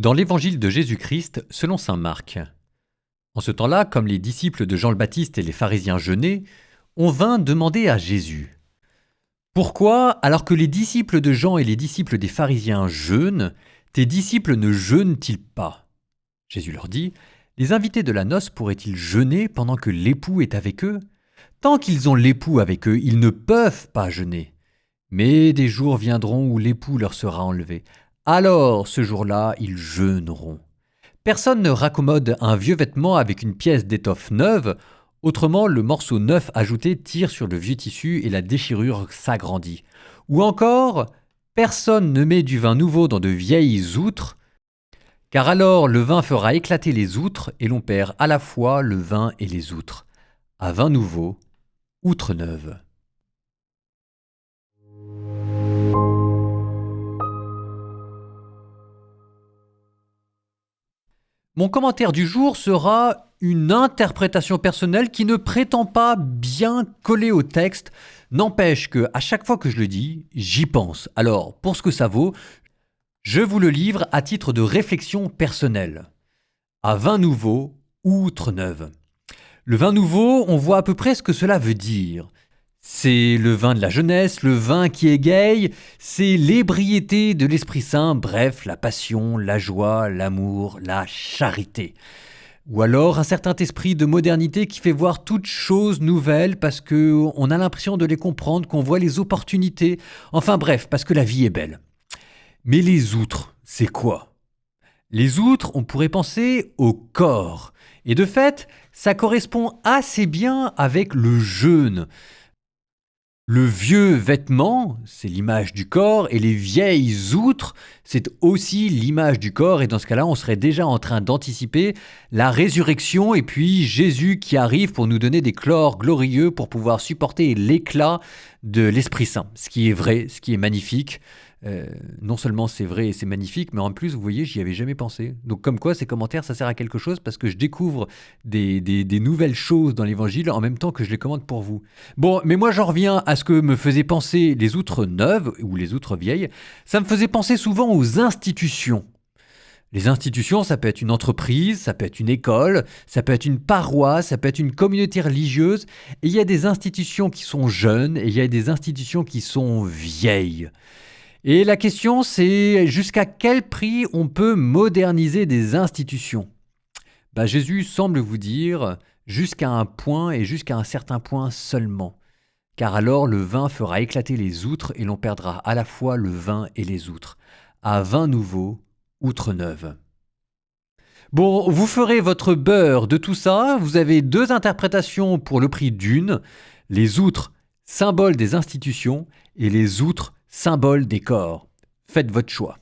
Dans l'évangile de Jésus-Christ selon saint Marc. En ce temps-là, comme les disciples de Jean le Baptiste et les pharisiens jeûnaient, on vint demander à Jésus: Pourquoi, alors que les disciples de Jean et les disciples des pharisiens jeûnent, tes disciples ne jeûnent-ils pas? Jésus leur dit: Les invités de la noce pourraient-ils jeûner pendant que l'époux est avec eux? Tant qu'ils ont l'époux avec eux, ils ne peuvent pas jeûner. Mais des jours viendront où l'époux leur sera enlevé. Alors, ce jour-là, ils jeûneront. Personne ne raccommode un vieux vêtement avec une pièce d'étoffe neuve, autrement le morceau neuf ajouté tire sur le vieux tissu et la déchirure s'agrandit. Ou encore, personne ne met du vin nouveau dans de vieilles outres, car alors le vin fera éclater les outres et l'on perd à la fois le vin et les outres. À vin nouveau, outre neuve. Mon commentaire du jour sera une interprétation personnelle qui ne prétend pas bien coller au texte, n'empêche que à chaque fois que je le dis, j'y pense. Alors, pour ce que ça vaut, je vous le livre à titre de réflexion personnelle. À vin nouveau, outre neuve. Le vin nouveau, on voit à peu près ce que cela veut dire. C'est le vin de la jeunesse, le vin qui égaye, c'est l'ébriété de l'Esprit Saint, bref, la passion, la joie, l'amour, la charité. Ou alors un certain esprit de modernité qui fait voir toutes choses nouvelles parce qu'on a l'impression de les comprendre, qu'on voit les opportunités, enfin bref, parce que la vie est belle. Mais les outres, c'est quoi? Les outres, on pourrait penser au corps. Et de fait, ça correspond assez bien avec le jeûne. Le vieux vêtement, c'est l'image du corps, et les vieilles outres, c'est aussi l'image du corps, et dans ce cas-là, on serait déjà en train d'anticiper la résurrection, et puis Jésus qui arrive pour nous donner des corps glorieux pour pouvoir supporter l'éclat de l'Esprit Saint, ce qui est vrai, ce qui est magnifique. Non seulement c'est vrai et c'est magnifique, mais en plus, vous voyez, j'y avais jamais pensé. Donc comme quoi, ces commentaires, ça sert à quelque chose parce que je découvre des nouvelles choses dans l'Évangile en même temps que je les commente pour vous. Bon, mais moi j'en reviens à ce que me faisaient penser les outres neuves ou les outres vieilles. Ça me faisait penser souvent aux institutions. Les institutions, ça peut être une entreprise, ça peut être une école, ça peut être une paroisse, ça peut être une communauté religieuse. Et il y a des institutions qui sont jeunes et il y a des institutions qui sont vieilles. Et la question, c'est jusqu'à quel prix on peut moderniser des institutions? Jésus semble vous dire jusqu'à un point et jusqu'à un certain point seulement. Car alors le vin fera éclater les outres et l'on perdra à la fois le vin et les outres. À vin nouveau, outre neuve. Bon, vous ferez votre beurre de tout ça. Vous avez deux interprétations pour le prix d'une. Les outres, symbole des institutions, et les outres, symbole des corps. Faites votre choix.